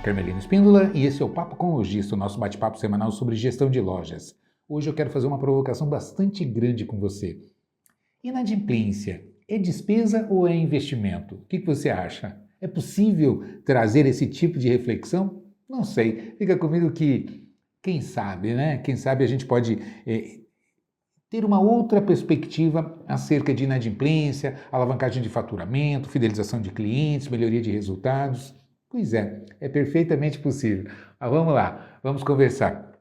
Carmelino Espíndola e esse é o Papo com Lojista, o nosso bate-papo semanal sobre gestão de lojas. Hoje eu quero fazer uma provocação bastante grande com você. Inadimplência é despesa ou é investimento? O que você acha? É possível trazer esse tipo de reflexão? Não sei. Fica comigo que, quem sabe, né? Quem sabe a gente pode ter uma outra perspectiva acerca de inadimplência, alavancagem de faturamento, fidelização de clientes, melhoria de resultados. Pois é perfeitamente possível. Mas vamos lá, vamos conversar.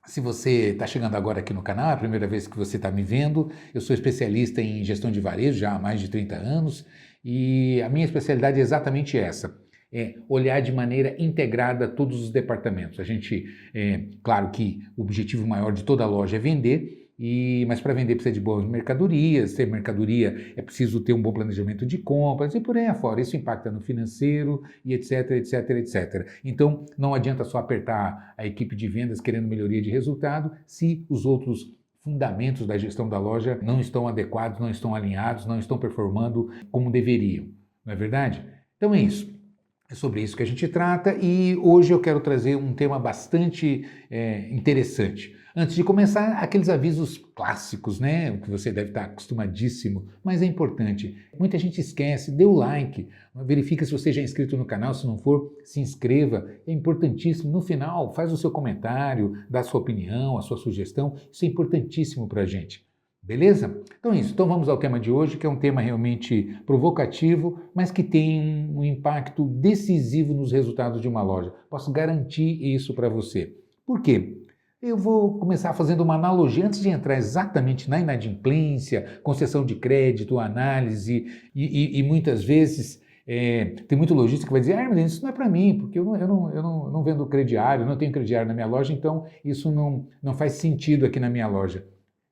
Se você está chegando agora aqui no canal, é a primeira vez que você está me vendo, eu sou especialista em gestão de varejo já há mais de 30 anos e a minha especialidade é exatamente essa. É olhar de maneira integrada todos os departamentos. Claro que o objetivo maior de toda loja é vender, mas para vender precisa de boas mercadorias, ter mercadoria é preciso ter um bom planejamento de compras e por aí afora. Isso impacta no financeiro e etc, etc, etc. Então, não adianta só apertar a equipe de vendas querendo melhoria de resultado se os outros fundamentos da gestão da loja não estão adequados, não estão alinhados, não estão performando como deveriam. Não é verdade? Então é isso. É sobre isso que a gente trata e hoje eu quero trazer um tema bastante interessante. Antes de começar, aqueles avisos clássicos, né? Que você deve estar acostumadíssimo, mas é importante. Muita gente esquece, dê o like, verifica se você já é inscrito no canal, se não for, se inscreva, é importantíssimo. No final, faz o seu comentário, dá a sua opinião, a sua sugestão, isso é importantíssimo para a gente. Beleza? Então é isso. Então vamos ao tema de hoje, que é um tema realmente provocativo, mas que tem um impacto decisivo nos resultados de uma loja. Posso garantir isso para você. Por quê? Eu vou começar fazendo uma analogia, antes de entrar exatamente na inadimplência, concessão de crédito, análise, e muitas vezes tem muito lojista que vai dizer, mas isso não é para mim, porque eu não vendo crediário, não tenho crediário na minha loja, então isso não faz sentido aqui na minha loja.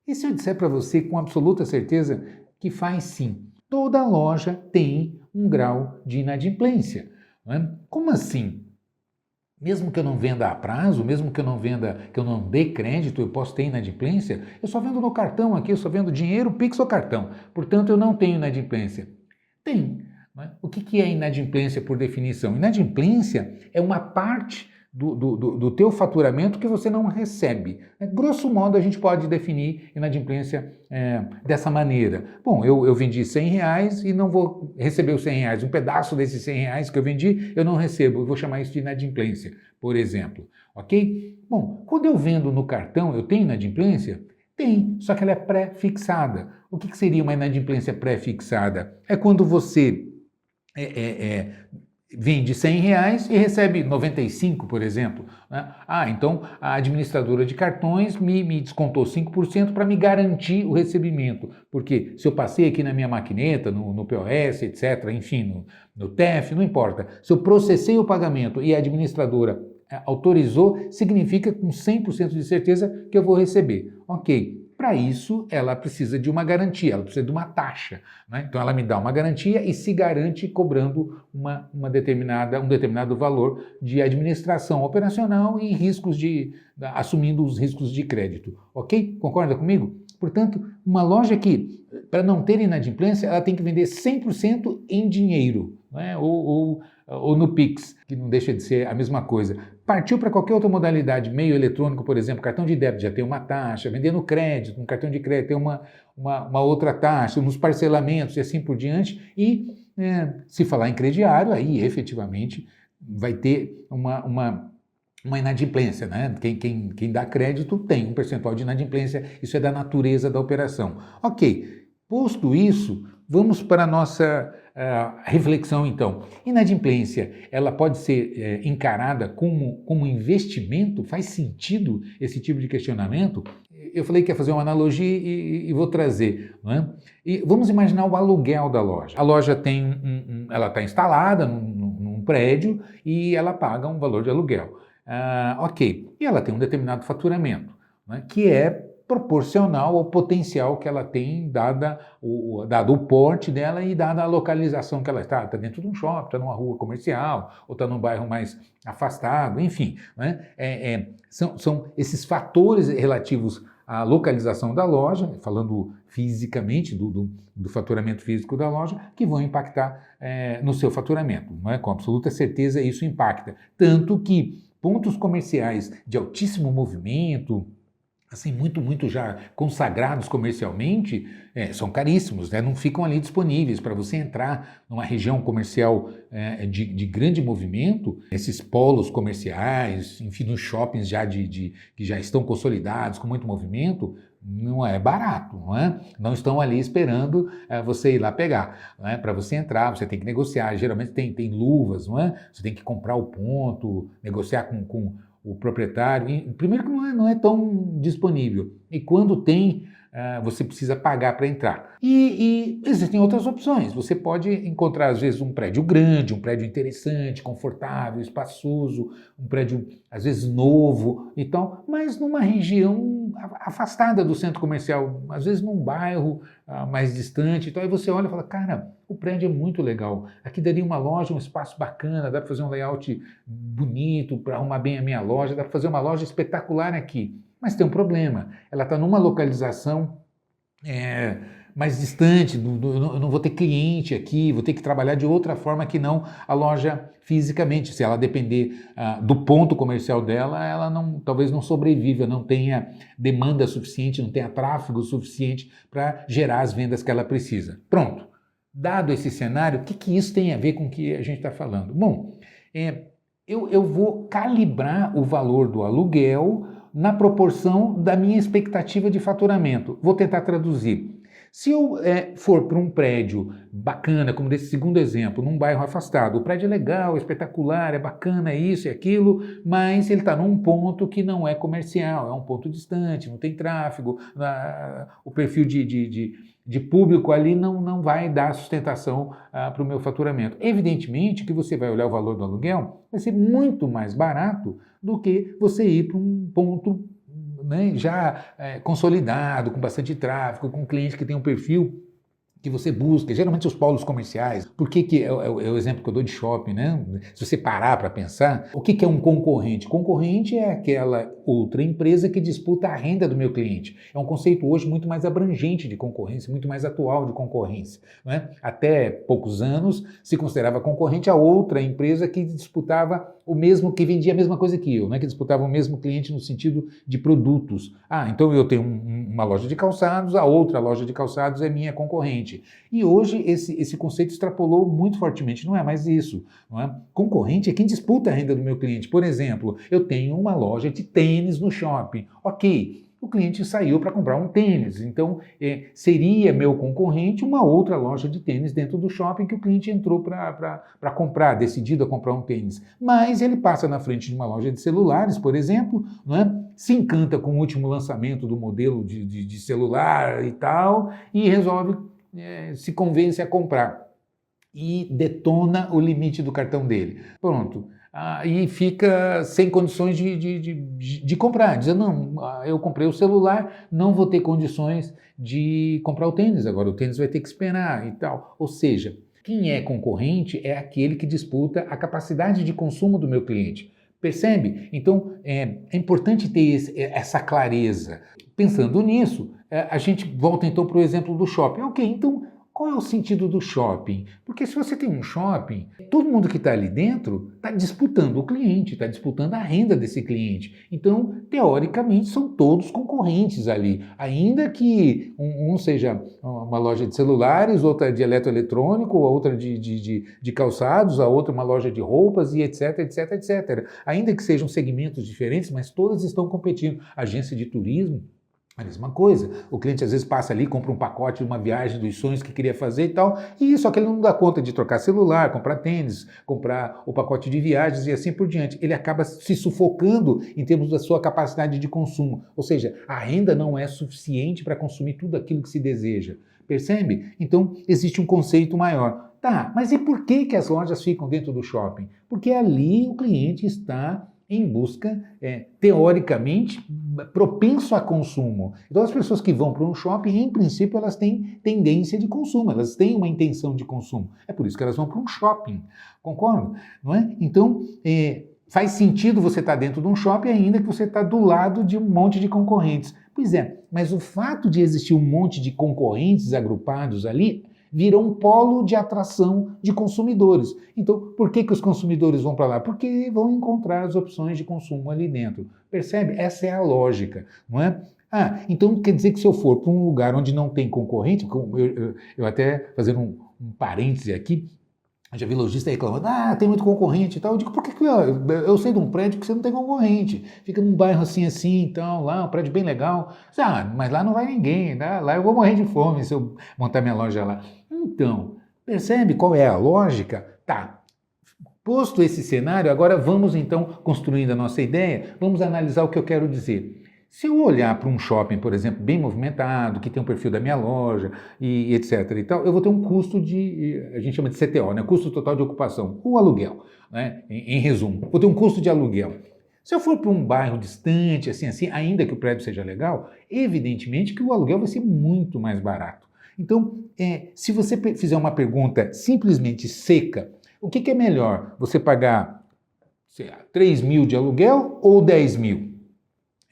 E se eu disser para você com absoluta certeza que faz sim? Toda loja tem um grau de inadimplência. Não é? Como assim? Mesmo que eu não venda a prazo, mesmo que eu não dê crédito, eu posso ter inadimplência? Eu só vendo no cartão aqui, eu só vendo dinheiro, Pix ou cartão. Portanto, eu não tenho inadimplência. Tem. Não é? O que é inadimplência por definição? Inadimplência é uma parte do teu faturamento que você não recebe. Grosso modo, a gente pode definir inadimplência dessa maneira. Bom, eu vendi R$100 e não vou receber os R$100. Um pedaço desses R$100 que eu vendi, eu não recebo. Eu vou chamar isso de inadimplência, por exemplo. Ok? Bom, quando eu vendo no cartão, eu tenho inadimplência? Tem, só que ela é pré-fixada. O que seria uma inadimplência pré-fixada? É quando você vende R$100 e recebe 95, por exemplo. Né? Então a administradora de cartões me descontou 5% para me garantir o recebimento. Porque se eu passei aqui na minha maquineta, no POS, etc., enfim, no TEF, não importa. Se eu processei o pagamento e a administradora autorizou, significa com 100% de certeza que eu vou receber. Ok. Para isso, ela precisa de uma garantia, ela precisa de uma taxa. Né? Então, ela me dá uma garantia e se garante cobrando um determinado valor de administração operacional e assumindo os riscos de crédito. Ok? Concorda comigo? Portanto, uma loja que, para não ter inadimplência, ela tem que vender 100% em dinheiro, né? ou no Pix, que não deixa de ser a mesma coisa. Partiu para qualquer outra modalidade, meio eletrônico, por exemplo, cartão de débito já tem uma taxa, vender no crédito, no cartão de crédito tem uma outra taxa, nos parcelamentos e assim por diante. E se falar em crediário, aí efetivamente vai ter uma inadimplência, né? Quem dá crédito tem um percentual de inadimplência, isso é da natureza da operação. Ok, posto isso, vamos para a nossa reflexão então. Inadimplência, ela pode ser encarada como investimento? Faz sentido esse tipo de questionamento? Eu falei que ia fazer uma analogia e vou trazer. Não é? E vamos imaginar o aluguel da loja. A loja ela está instalada num prédio e ela paga um valor de aluguel. Ok, e ela tem um determinado faturamento, né, que é proporcional ao potencial que ela tem, dado o porte dela e dada a localização que ela está. Está dentro de um shopping, está numa rua comercial, ou está num bairro mais afastado, enfim. Né? São esses fatores relativos a localização da loja, falando fisicamente do faturamento físico da loja, que vão impactar no seu faturamento. Não é? Com absoluta certeza isso impacta. Tanto que pontos comerciais de altíssimo movimento, assim, muito já consagrados comercialmente, são caríssimos, né? Não ficam ali disponíveis. Para você entrar numa região comercial de grande movimento, esses polos comerciais, enfim, nos shoppings que já estão consolidados, com muito movimento, não é barato, não é? Não estão ali esperando você ir lá pegar. Não é? Para você entrar, você tem que negociar. Geralmente tem luvas, não é? Você tem que comprar o ponto, negociar com o proprietário. E, primeiro que não é tão disponível. E quando tem, você precisa pagar para entrar. E existem outras opções. Você pode encontrar, às vezes, um prédio grande, um prédio interessante, confortável, espaçoso, um prédio, às vezes, novo e tal, mas numa região afastada do centro comercial, às vezes num bairro mais distante. Então aí você olha e fala, cara, o prédio é muito legal. Aqui daria uma loja, um espaço bacana, dá para fazer um layout bonito, para arrumar bem a minha loja, dá para fazer uma loja espetacular aqui. Mas tem um problema, ela está numa localização mais distante, eu não vou ter cliente aqui, vou ter que trabalhar de outra forma que não a loja fisicamente. Se ela depender do ponto comercial dela, ela talvez não sobreviva, não tenha demanda suficiente, não tenha tráfego suficiente para gerar as vendas que ela precisa. Pronto. Dado esse cenário, o que isso tem a ver com o que a gente está falando? Bom, eu vou calibrar o valor do aluguel na proporção da minha expectativa de faturamento. Vou tentar traduzir. Se eu for para um prédio bacana, como desse segundo exemplo, num bairro afastado, o prédio é legal, é espetacular, é bacana, é isso e aquilo, mas ele está num ponto que não é comercial, é um ponto distante, não tem tráfego, o perfil de público ali não vai dar sustentação para o meu faturamento. Evidentemente que você vai olhar o valor do aluguel, vai ser muito mais barato do que você ir para um ponto, né, já consolidado, com bastante tráfego, com um cliente que tem um perfil que você busca, geralmente os polos comerciais. Por que é o exemplo que eu dou de shopping, né? Se você parar para pensar, o que é um concorrente? Concorrente é aquela outra empresa que disputa a renda do meu cliente. É um conceito hoje muito mais abrangente de concorrência, muito mais atual de concorrência. Né? Até poucos anos se considerava concorrente a outra empresa que disputava o mesmo, que vendia a mesma coisa que eu, né? Que disputava o mesmo cliente no sentido de produtos. Então eu tenho uma loja de calçados, a outra loja de calçados é minha concorrente. E hoje esse conceito extrapolou muito fortemente, não é mais isso. Não é? Concorrente é quem disputa a renda do meu cliente. Por exemplo, eu tenho uma loja de tênis no shopping. Ok, o cliente saiu para comprar um tênis, então seria meu concorrente uma outra loja de tênis dentro do shopping que o cliente entrou para comprar, decidido a comprar um tênis. Mas ele passa na frente de uma loja de celulares, por exemplo, não é? Se encanta com o último lançamento do modelo de celular e tal, e resolve se convence a comprar e detona o limite do cartão dele. Pronto. E fica sem condições de comprar. Diz, não, eu comprei o celular, não vou ter condições de comprar o tênis, agora o tênis vai ter que esperar e tal. Ou seja, quem é concorrente é aquele que disputa a capacidade de consumo do meu cliente. Percebe? Então, é importante ter essa clareza. Pensando nisso, a gente volta então para o exemplo do shopping. Ok, então qual é o sentido do shopping? Porque se você tem um shopping, todo mundo que está ali dentro está disputando o cliente, está disputando a renda desse cliente. Então, teoricamente, são todos concorrentes ali. Ainda que um seja uma loja de celulares, outra de eletroeletrônico, a outra de calçados, a outra uma loja de roupas e etc, etc, etc. Ainda que sejam segmentos diferentes, mas todas estão competindo. Agência de turismo, a mesma coisa. O cliente às vezes passa ali, compra um pacote de uma viagem dos sonhos que queria fazer e tal, e só que ele não dá conta de trocar celular, comprar tênis, comprar o pacote de viagens e assim por diante. Ele acaba se sufocando em termos da sua capacidade de consumo. Ou seja, a renda não é suficiente para consumir tudo aquilo que se deseja. Percebe? Então, existe um conceito maior. Tá, mas e por que as lojas ficam dentro do shopping? Porque ali o cliente está em busca, teoricamente, propenso a consumo. Então, as pessoas que vão para um shopping, em princípio, elas têm tendência de consumo, elas têm uma intenção de consumo. É por isso que elas vão para um shopping, concorda? Não é? Então, faz sentido você estar dentro de um shopping ainda que você está do lado de um monte de concorrentes. Pois é, mas o fato de existir um monte de concorrentes agrupados ali vira um polo de atração de consumidores. Então, por que os consumidores vão para lá? Porque vão encontrar as opções de consumo ali dentro. Percebe? Essa é a lógica, não é? Ah, então quer dizer que se eu for para um lugar onde não tem concorrente, eu até fazendo um parêntese aqui, eu já vi lojista reclamando, tem muito concorrente e tal. Eu digo, por que eu sei de um prédio que você não tem concorrente? Fica num bairro assim, então, lá, um prédio bem legal. Mas lá não vai ninguém, né? Lá eu vou morrer de fome se eu montar minha loja lá. Então, percebe qual é a lógica? Tá. Posto esse cenário, agora vamos então construindo a nossa ideia, vamos analisar o que eu quero dizer. Se eu olhar para um shopping, por exemplo, bem movimentado, que tem um perfil da minha loja e etc e tal, eu vou ter um custo a gente chama de CTO, né? Custo total de ocupação, o aluguel, né? Em resumo, vou ter um custo de aluguel. Se eu for para um bairro distante, assim, ainda que o prédio seja legal, evidentemente que o aluguel vai ser muito mais barato. Então, se você fizer uma pergunta simplesmente seca, o que é melhor? Você pagar, sei lá, 3 mil de aluguel ou 10 mil?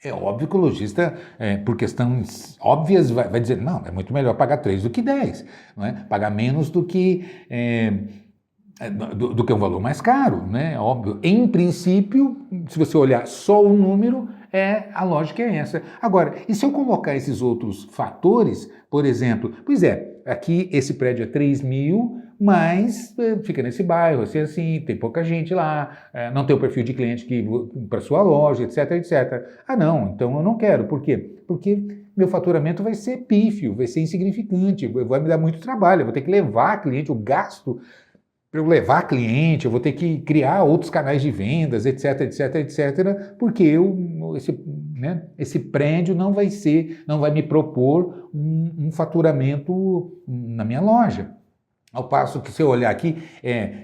É óbvio que o lojista, por questões óbvias, vai dizer, não, é muito melhor pagar 3 do que 10, não é? Pagar menos do que um valor mais caro, né? Óbvio. Em princípio, se você olhar só o número, a lógica é essa. Agora, e se eu colocar esses outros fatores, por exemplo, aqui esse prédio é 3 mil, mas fica nesse bairro, assim, tem pouca gente lá, não tem o perfil de cliente para sua loja, etc, etc. Não, então eu não quero. Por quê? Porque meu faturamento vai ser pífio, vai ser insignificante, vai me dar muito trabalho, eu vou ter que levar cliente, o gasto para eu levar cliente, eu vou ter que criar outros canais de vendas, etc, etc, etc, porque esse prédio não vai me propor um faturamento na minha loja. Ao passo que, se eu olhar aqui,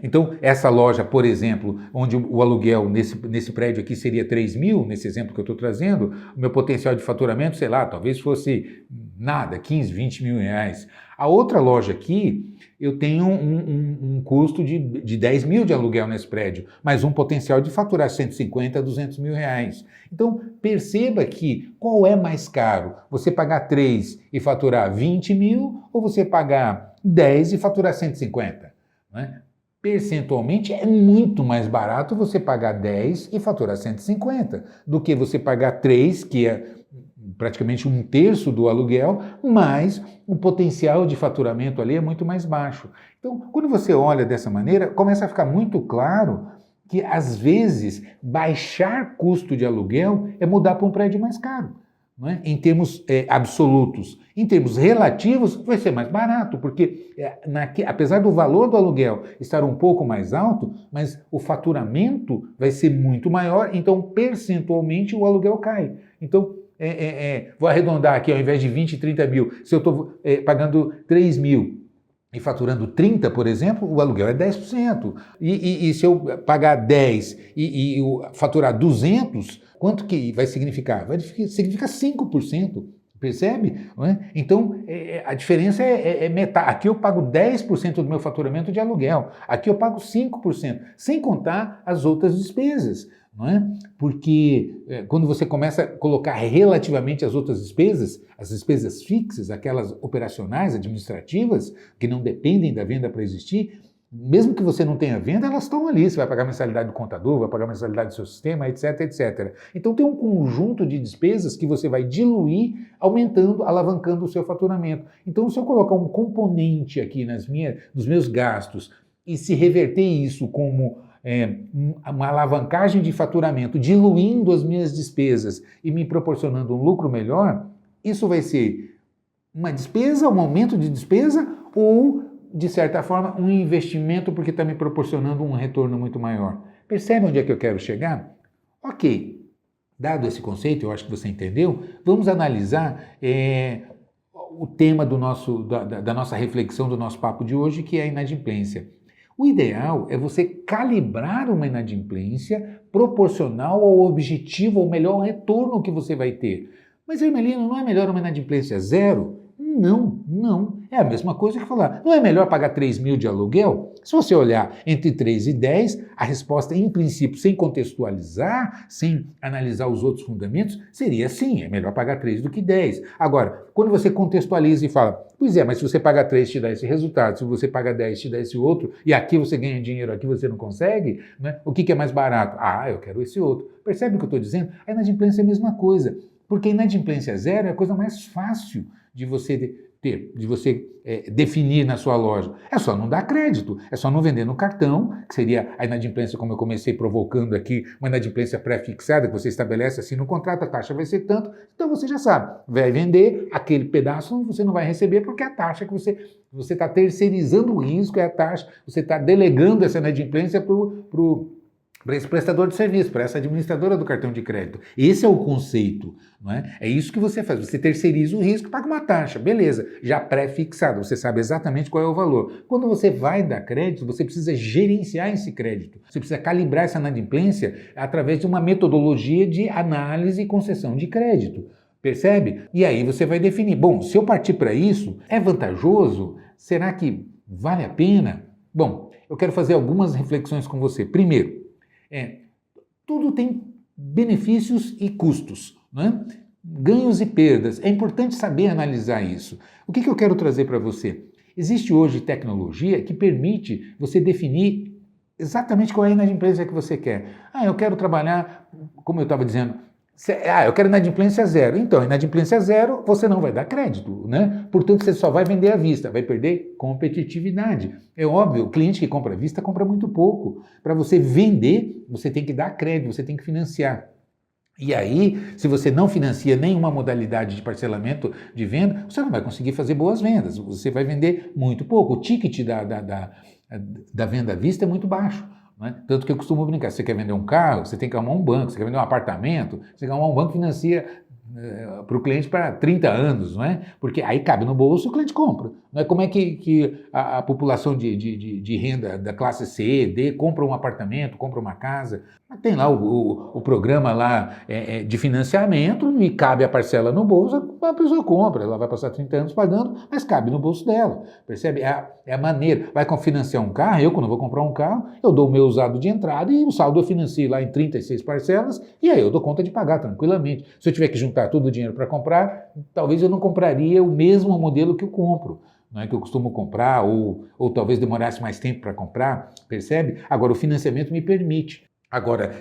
então essa loja, por exemplo, onde o aluguel nesse prédio aqui seria 3 mil, nesse exemplo que eu estou trazendo, o meu potencial de faturamento, sei lá, talvez fosse nada, 15, 20 mil reais. A outra loja aqui, eu tenho um custo de 10 mil de aluguel nesse prédio, mas um potencial de faturar 150 a 200 mil reais. Então, perceba que qual é mais caro? Você pagar 3 e faturar 20 mil ou você pagar 10 e faturar 150? Né? Percentualmente, é muito mais barato você pagar 10 e faturar 150 do que você pagar 3, que é praticamente 1/3 do aluguel, mas o potencial de faturamento ali é muito mais baixo. Então, quando você olha dessa maneira, começa a ficar muito claro que, às vezes, baixar custo de aluguel é mudar para um prédio mais caro. Não é? Em termos absolutos. Em termos relativos, vai ser mais barato, porque apesar do valor do aluguel estar um pouco mais alto, mas o faturamento vai ser muito maior, então percentualmente o aluguel cai. Então, vou arredondar aqui, ao invés de 20, 30 mil, se eu estou pagando 3 mil e faturando 30, por exemplo, o aluguel é 10%. E se eu pagar 10 e faturar 200, quanto que vai significar? Vai significar 5%. Percebe? Não é? Então, a diferença é metade. Aqui eu pago 10% do meu faturamento de aluguel. Aqui eu pago 5%, sem contar as outras despesas. Não é? Porque quando você começa a colocar relativamente as outras despesas, as despesas fixas, aquelas operacionais, administrativas, que não dependem da venda para existir, mesmo que você não tenha venda, elas estão ali. Você vai pagar a mensalidade do contador, vai pagar a mensalidade do seu sistema, etc, etc. Então tem um conjunto de despesas que você vai diluir, aumentando, alavancando o seu faturamento. Então, se eu colocar um componente aqui nos meus gastos e se reverter isso como uma alavancagem de faturamento, diluindo as minhas despesas e me proporcionando um lucro melhor, isso vai ser uma despesa, um aumento de despesa ou, de certa forma, um investimento porque está me proporcionando um retorno muito maior. Percebe onde é que eu quero chegar? Ok, dado esse conceito, eu acho que você entendeu, vamos analisar o tema da nossa reflexão, do nosso papo de hoje, que é a inadimplência. O ideal é você calibrar uma inadimplência proporcional ao objetivo, ao melhor retorno que você vai ter. Mas, Hermelino, não é melhor uma inadimplência zero? Não. É a mesma coisa que falar, não é melhor pagar 3 mil de aluguel? Se você olhar entre 3 e 10, a resposta, em princípio, sem contextualizar, sem analisar os outros fundamentos, seria sim, é melhor pagar 3 do que 10. Agora, quando você contextualiza e fala, pois é, mas se você paga 3 te dá esse resultado, se você paga 10 te dá esse outro, e aqui você ganha dinheiro, aqui você não consegue, né? O que é mais barato? Ah, eu quero esse outro. Percebe o que eu estou dizendo? A inadimplência é a mesma coisa, porque a inadimplência zero é a coisa mais fácil de você ter, de você definir na sua loja. É só não dar crédito, é só não vender no cartão, que seria a inadimplência, como eu comecei provocando aqui, uma inadimplência pré-fixada, que você estabelece assim no contrato, a taxa vai ser tanto, então você já sabe, vai vender aquele pedaço, você não vai receber, porque a taxa que você está terceirizando o risco, é a taxa, você está delegando essa inadimplência para esse prestador de serviço, para essa administradora do cartão de crédito. Esse é o conceito, não é? É isso que você faz, você terceiriza o risco, paga uma taxa, beleza, já pré-fixada, você sabe exatamente qual é o valor. Quando você vai dar crédito, você precisa gerenciar esse crédito, você precisa calibrar essa inadimplência através de uma metodologia de análise e concessão de crédito. Percebe? E aí você vai definir, bom, se eu partir para isso, é vantajoso? Será que vale a pena? Bom, eu quero fazer algumas reflexões com você. Primeiro, tudo tem benefícios e custos, né? Ganhos e perdas. É importante saber analisar isso. O que eu quero trazer para você? Existe hoje tecnologia que permite você definir exatamente qual é a inadimplência que você quer. Eu quero trabalhar, como eu estava dizendo, eu quero inadimplência zero. Então, inadimplência zero, você não vai dar crédito, né? Portanto, você só vai vender à vista, vai perder competitividade. É óbvio, o cliente que compra à vista compra muito pouco. Para você vender, você tem que dar crédito, você tem que financiar. E aí, se você não financia nenhuma modalidade de parcelamento de venda, você não vai conseguir fazer boas vendas, você vai vender muito pouco. O ticket da venda à vista é muito baixo. Né? Tanto que eu costumo brincar, você quer vender um carro, você tem que arrumar um banco, você quer vender um apartamento, você quer arrumar um banco que financia para o cliente para 30 anos, não é? Porque aí cabe no bolso e o cliente compra. Não é? Como é que a população de renda da classe C, D, compra um apartamento, compra uma casa? Tem lá o programa lá de financiamento e cabe a parcela no bolso, a pessoa compra, ela vai passar 30 anos pagando, mas cabe no bolso dela, percebe? É a maneira. Vai financiar um carro, eu quando vou comprar um carro, eu dou o meu usado de entrada e o saldo eu financio lá em 36 parcelas e aí eu dou conta de pagar tranquilamente. Se eu tiver que juntar todo o dinheiro para comprar, talvez eu não compraria o mesmo modelo que eu compro. Não é que eu costumo comprar, ou talvez demorasse mais tempo para comprar, percebe? Agora, o financiamento me permite. Agora,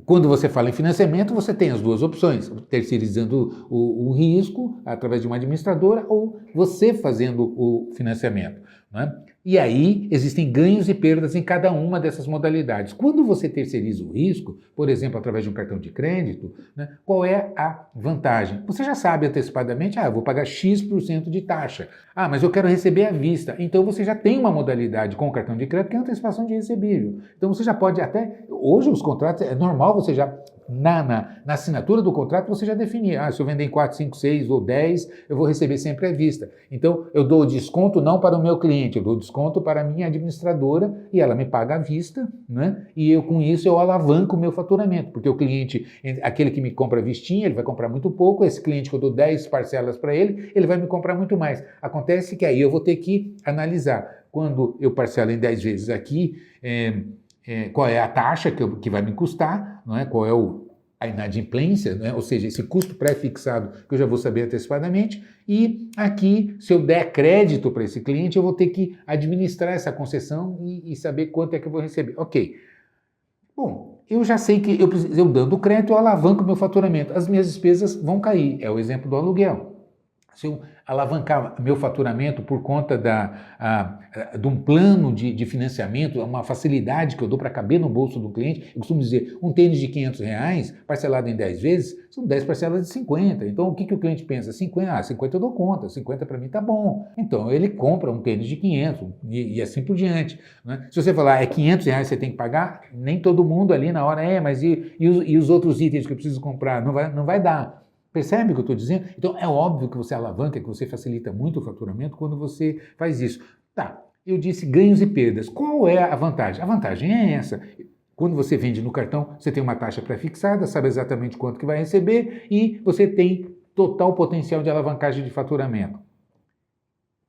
quando você fala em financiamento, você tem as duas opções, terceirizando o risco através de uma administradora ou você fazendo o financiamento. Né? E aí existem ganhos e perdas em cada uma dessas modalidades. Quando você terceiriza o risco, por exemplo, através de um cartão de crédito, né, qual é a vantagem? Você já sabe antecipadamente, eu vou pagar X% de taxa. Mas eu quero receber à vista. Então você já tem uma modalidade com o cartão de crédito que é a antecipação de recebível. Então você já pode até, hoje os contratos, é normal você já, na assinatura do contrato, você já definir, se eu vender em 4, 5, 6 ou 10, eu vou receber sempre à vista. Então eu dou desconto não para o meu cliente, eu dou desconto para a minha administradora e ela me paga à vista, né? E com isso eu alavanco o meu faturamento, porque o cliente, aquele que me compra vistinha, ele vai comprar muito pouco, esse cliente que eu dou 10 parcelas para ele vai me comprar muito mais. Acontece que aí eu vou ter que analisar, quando eu parcelo em 10 vezes aqui, qual é a taxa que vai me custar, não é? Qual é a inadimplência, né? Ou seja, esse custo pré-fixado que eu já vou saber antecipadamente, e aqui, se eu der crédito para esse cliente, eu vou ter que administrar essa concessão e saber quanto é que eu vou receber. Ok. Bom, eu já sei que eu dando crédito, eu alavanco o meu faturamento. As minhas despesas vão cair. É o exemplo do aluguel. Se eu alavancar meu faturamento por conta de um plano de financiamento, uma facilidade que eu dou para caber no bolso do cliente, eu costumo dizer, um tênis de R$500 parcelado em 10 vezes, são 10 parcelas de 50. Então o que o cliente pensa? 50, 50 eu dou conta, 50 para mim está bom. Então ele compra um tênis de 500 e assim por diante. Né? Se você falar, R$500 você tem que pagar, nem todo mundo ali na hora, mas e os outros itens que eu preciso comprar? Não vai dar. Percebe o que eu estou dizendo? Então é óbvio que você alavanca, que você facilita muito o faturamento quando você faz isso. Tá, eu disse ganhos e perdas. Qual é a vantagem? A vantagem é essa. Quando você vende no cartão, você tem uma taxa pré-fixada, sabe exatamente quanto que vai receber e você tem total potencial de alavancagem de faturamento.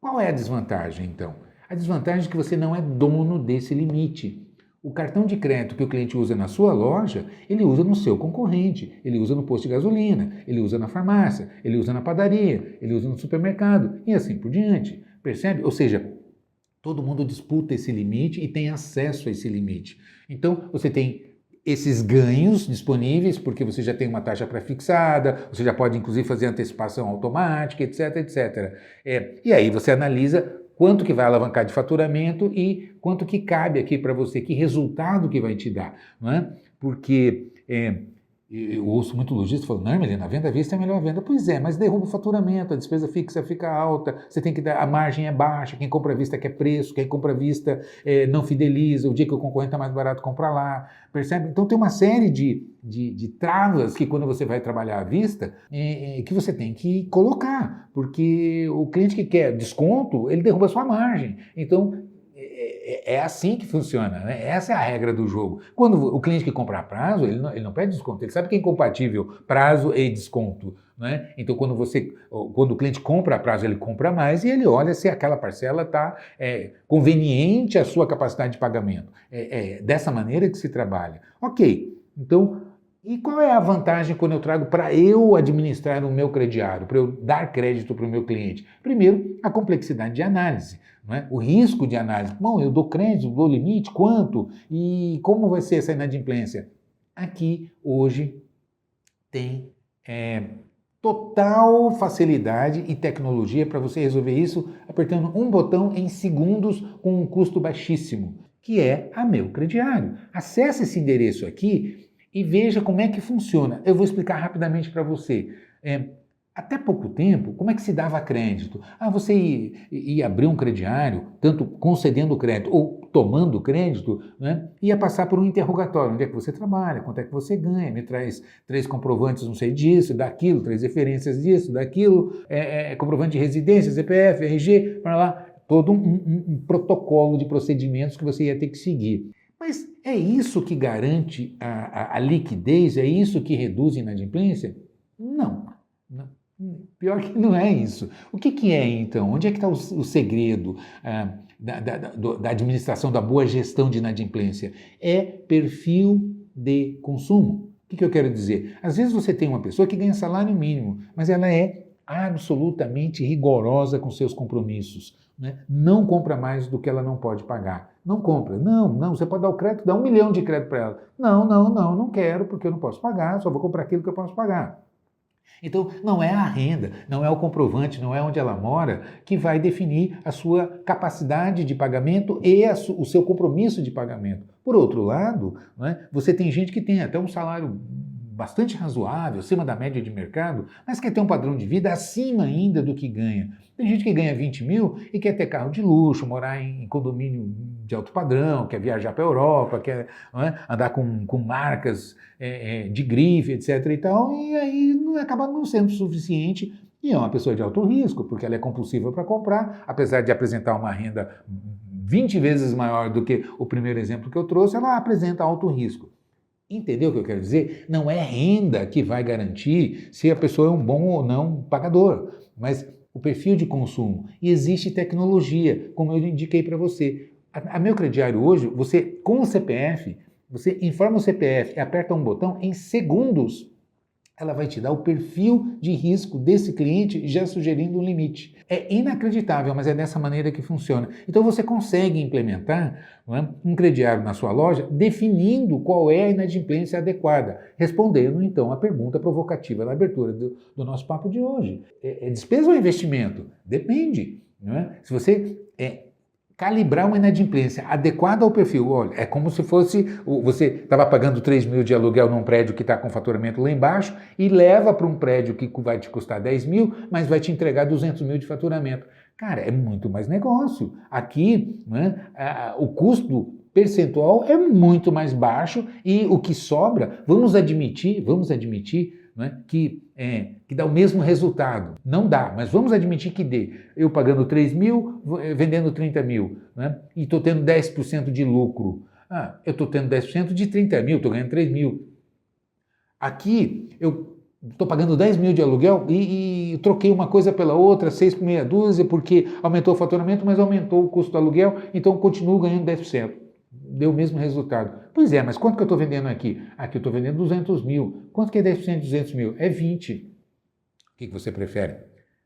Qual é a desvantagem, então? A desvantagem é que você não é dono desse limite. O cartão de crédito que o cliente usa na sua loja, ele usa no seu concorrente, ele usa no posto de gasolina, ele usa na farmácia, ele usa na padaria, ele usa no supermercado e assim por diante. Percebe? Ou seja, todo mundo disputa esse limite e tem acesso a esse limite. Então, você tem esses ganhos disponíveis, porque você já tem uma taxa pré-fixada, você já pode inclusive fazer antecipação automática, etc, etc. E aí você analisa quanto que vai alavancar de faturamento e quanto que cabe aqui para você, que resultado que vai te dar, não é? Porque eu ouço muito lojista falando, não, Melina, a venda à vista é a melhor venda. Pois é, mas derruba o faturamento, a despesa fixa fica alta, você tem que dar, a margem é baixa, quem compra à vista quer preço, quem compra à vista não fideliza, o dia que o concorrente está mais barato, compra lá, percebe? Então tem uma série de travas que quando você vai trabalhar à vista, que você tem que colocar, porque o cliente que quer desconto, ele derruba a sua margem. Então, é assim que funciona, né? Essa é a regra do jogo. Quando o cliente que compra a prazo, ele não pede desconto, ele sabe que é incompatível prazo e desconto, né? Então, quando o cliente compra a prazo, ele compra mais e ele olha se aquela parcela está conveniente à sua capacidade de pagamento. É dessa maneira que se trabalha. Ok, então, e qual é a vantagem quando eu trago para eu administrar o meu crediário, para eu dar crédito para o meu cliente? Primeiro, a complexidade de análise. Não é? O risco de análise. Bom, eu dou crédito, dou limite, quanto? E como vai ser essa inadimplência? Aqui, hoje, tem total facilidade e tecnologia para você resolver isso apertando um botão em segundos com um custo baixíssimo, que é a Meu Crediário. Acesse esse endereço aqui e veja como é que funciona. Eu vou explicar rapidamente para você. Até pouco tempo, como é que se dava crédito? Você ia abrir um crediário, tanto concedendo crédito ou tomando crédito, né? Ia passar por um interrogatório. Onde é que você trabalha? Quanto é que você ganha? Me traz 3 comprovantes, não sei disso, daquilo, 3 referências disso, daquilo, comprovante de residência, CPF, RG, para lá. Todo um protocolo de procedimentos que você ia ter que seguir. Mas é isso que garante a liquidez? É isso que reduz a inadimplência? Não. Pior que não é isso. O que é, então? Onde é que está o segredo da administração, da boa gestão de inadimplência? É perfil de consumo. O que eu quero dizer? Às vezes você tem uma pessoa que ganha salário mínimo, mas ela é absolutamente rigorosa com seus compromissos. Né? Não compra mais do que ela não pode pagar. Não compra. Não, você pode dar o crédito, dá 1 milhão de crédito para ela. Não quero porque eu não posso pagar, só vou comprar aquilo que eu posso pagar. Então, não é a renda, não é o comprovante, não é onde ela mora que vai definir a sua capacidade de pagamento e o seu compromisso de pagamento. Por outro lado, né, você tem gente que tem até um salário bastante razoável, acima da média de mercado, mas quer ter um padrão de vida acima ainda do que ganha. Tem gente que ganha 20 mil e quer ter carro de luxo, morar em condomínio de alto padrão, quer viajar para a Europa, quer andar com marcas de grife, etc. e tal, e aí acaba não sendo suficiente. E é uma pessoa de alto risco, porque ela é compulsiva para comprar, apesar de apresentar uma renda 20 vezes maior do que o primeiro exemplo que eu trouxe, ela apresenta alto risco. Entendeu o que eu quero dizer? Não é renda que vai garantir se a pessoa é um bom ou não pagador, mas o perfil de consumo. E existe tecnologia, como eu indiquei para você. A Meu Crediário hoje, você com o CPF, você informa o CPF e aperta um botão, em segundos ela vai te dar o perfil de risco desse cliente, já sugerindo um limite. É inacreditável, mas é dessa maneira que funciona. Então você consegue implementar um crediário na sua loja definindo qual é a inadimplência adequada, respondendo então a pergunta provocativa na abertura do nosso papo de hoje. É despesa ou investimento? Depende. Não é? Se você calibrar uma inadimplência adequada ao perfil. Olha, é como se fosse, você estava pagando 3 mil de aluguel num prédio que está com faturamento lá embaixo e leva para um prédio que vai te custar 10 mil, mas vai te entregar 200 mil de faturamento. Cara, é muito mais negócio. Aqui, o custo percentual é muito mais baixo e o que sobra, vamos admitir, que dá o mesmo resultado. Não dá, mas vamos admitir que dê. Eu pagando 3 mil, vendendo 30 mil, e estou tendo 10% de lucro. Eu estou tendo 10% de 30 mil, estou ganhando 3 mil. Aqui, eu estou pagando 10 mil de aluguel e troquei uma coisa pela outra, 6 por meia dúzia, porque aumentou o faturamento, mas aumentou o custo do aluguel, então eu continuo ganhando 10%. Deu o mesmo resultado. Pois é, mas quanto que eu estou vendendo aqui? Aqui eu estou vendendo 200 mil. Quanto que é 10% de 200 mil? É 20. O que você prefere?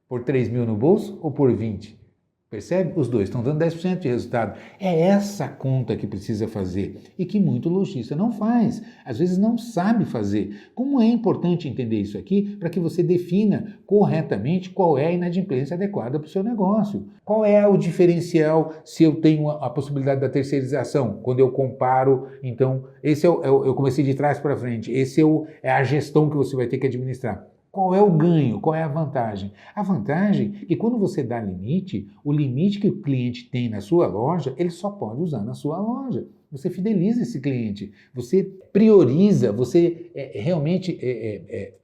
Pôr 3 mil no bolso ou pôr 20? Percebe? Os dois estão dando 10% de resultado. É essa conta que precisa fazer e que muito lojista não faz. Às vezes não sabe fazer. Como é importante entender isso aqui para que você defina corretamente qual é a inadimplência adequada para o seu negócio. Qual é o diferencial se eu tenho a possibilidade da terceirização? Quando eu comparo, então, esse eu comecei de trás para frente. Esse é a gestão que você vai ter que administrar. Qual é o ganho? Qual é a vantagem? A vantagem é que quando você dá limite, o limite que o cliente tem na sua loja, ele só pode usar na sua loja. Você fideliza esse cliente, você prioriza, você realmente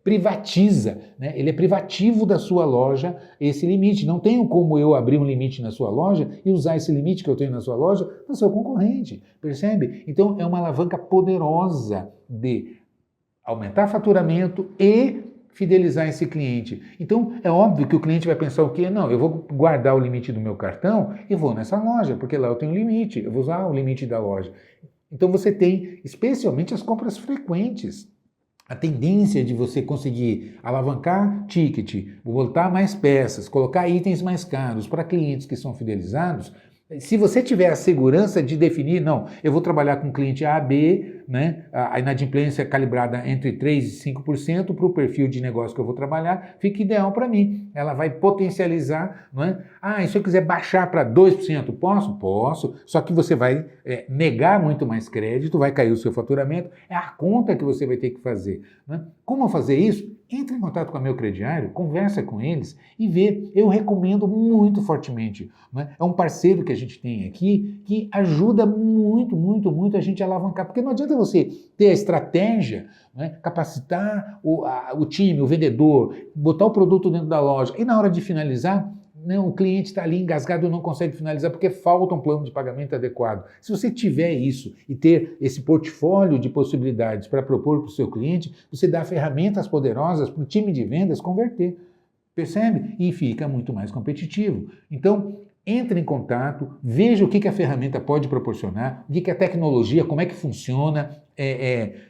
privatiza, né? Ele é privativo da sua loja esse limite. Não tenho como eu abrir um limite na sua loja e usar esse limite que eu tenho na sua loja no seu concorrente, percebe? Então é uma alavanca poderosa de aumentar faturamento e fidelizar esse cliente. Então, é óbvio que o cliente vai pensar o quê? Não, eu vou guardar o limite do meu cartão e vou nessa loja, porque lá eu tenho limite, eu vou usar o limite da loja. Então, você tem, especialmente as compras frequentes, a tendência de você conseguir alavancar ticket, botar mais peças, colocar itens mais caros para clientes que são fidelizados. Se você tiver a segurança de definir, não, eu vou trabalhar com cliente A, B, né, a inadimplência calibrada entre 3% e 5% para o perfil de negócio que eu vou trabalhar, fica ideal para mim. Ela vai potencializar, não é? Ah, e se eu quiser baixar para 2%, posso? Posso, só que você vai negar muito mais crédito, vai cair o seu faturamento, é a conta que você vai ter que fazer. Né? Como fazer isso? Entre em contato com a Meu Crediário, conversa com eles e vê. Eu recomendo muito fortemente. Né? É um parceiro que a gente tem aqui que ajuda muito, muito, muito a gente a alavancar. Porque não adianta você ter a estratégia, né? Capacitar o time, o vendedor, botar o produto dentro da loja e na hora de finalizar, né, o cliente está ali engasgado e não consegue finalizar porque falta um plano de pagamento adequado. Se você tiver isso e ter esse portfólio de possibilidades para propor para o seu cliente, você dá ferramentas poderosas para o time de vendas converter. Percebe? E fica muito mais competitivo. Então, entre em contato, veja o que a ferramenta pode proporcionar, o que a tecnologia, como é que funciona.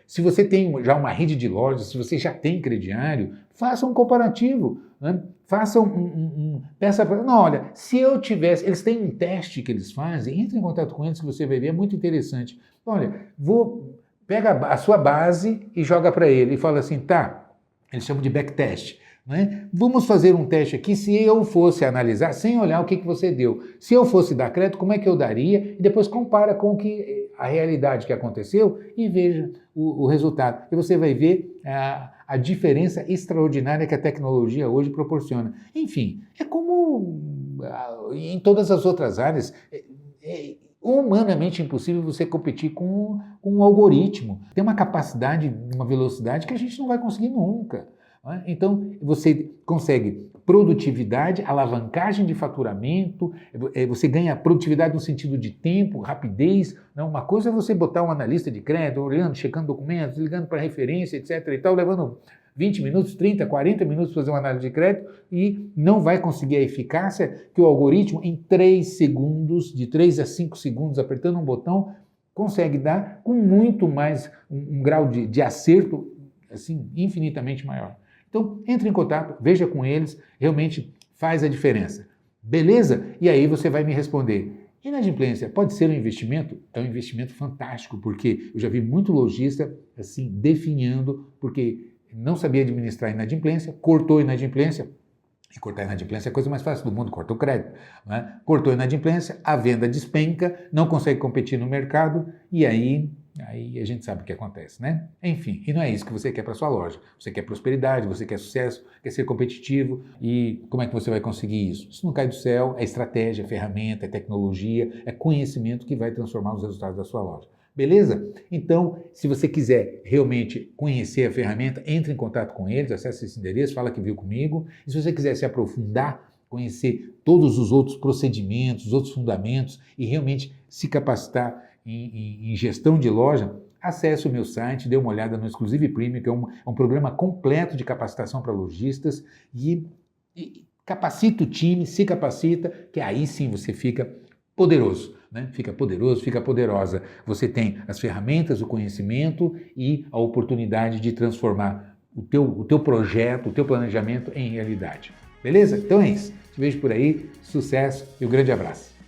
Se você tem já uma rede de lojas, se você já tem crediário, faça um comparativo. Né? Faça peça para... Não, olha, se eu tivesse... Eles têm um teste que eles fazem, entre em contato com eles que você vai ver, é muito interessante. Olha, pega a sua base e joga para ele e fala assim, tá, eles chamam de backtest. Né? Vamos fazer um teste aqui, se eu fosse analisar, sem olhar o que você deu. Se eu fosse dar crédito, como é que eu daria? E depois compara com a realidade que aconteceu e veja o resultado. E você vai ver a diferença extraordinária que a tecnologia hoje proporciona. Enfim, é como em todas as outras áreas. Humanamente impossível você competir com um algoritmo. Tem uma capacidade, uma velocidade que a gente não vai conseguir nunca. Então, você consegue produtividade, alavancagem de faturamento, você ganha produtividade no sentido de tempo, rapidez. Uma coisa é você botar um analista de crédito, olhando, checando documentos, ligando para referência, etc. e tal, levando 20 minutos, 30, 40 minutos para fazer uma análise de crédito e não vai conseguir a eficácia que o algoritmo, em 3 segundos, de 3 a 5 segundos, apertando um botão, consegue dar com muito mais, um grau de acerto assim, infinitamente maior. Então, entre em contato, veja com eles, realmente faz a diferença. Beleza? E aí você vai me responder. Inadimplência pode ser um investimento? É um investimento fantástico, porque eu já vi muito lojista assim definhando, porque não sabia administrar inadimplência, cortou inadimplência. E cortar inadimplência é a coisa mais fácil do mundo, corta o crédito. Né? Cortou inadimplência, a venda despenca, não consegue competir no mercado e aí a gente sabe o que acontece, né? Enfim, e não é isso que você quer para sua loja. Você quer prosperidade, você quer sucesso, quer ser competitivo e como é que você vai conseguir isso? Isso não cai do céu, é estratégia, é ferramenta, é tecnologia, é conhecimento que vai transformar os resultados da sua loja. Beleza? Então, se você quiser realmente conhecer a ferramenta, entre em contato com eles, acesse esse endereço, fala que viu comigo. E se você quiser se aprofundar, conhecer todos os outros procedimentos, os outros fundamentos e realmente se capacitar em gestão de loja, acesse o meu site, dê uma olhada no Exclusive Premium, que é um programa completo de capacitação para lojistas e capacita o time, se capacita, que aí sim você fica poderoso, né? Fica poderoso, fica poderosa. Você tem as ferramentas, o conhecimento e a oportunidade de transformar o teu projeto, o teu planejamento em realidade. Beleza? Então é isso. Te vejo por aí, sucesso e um grande abraço.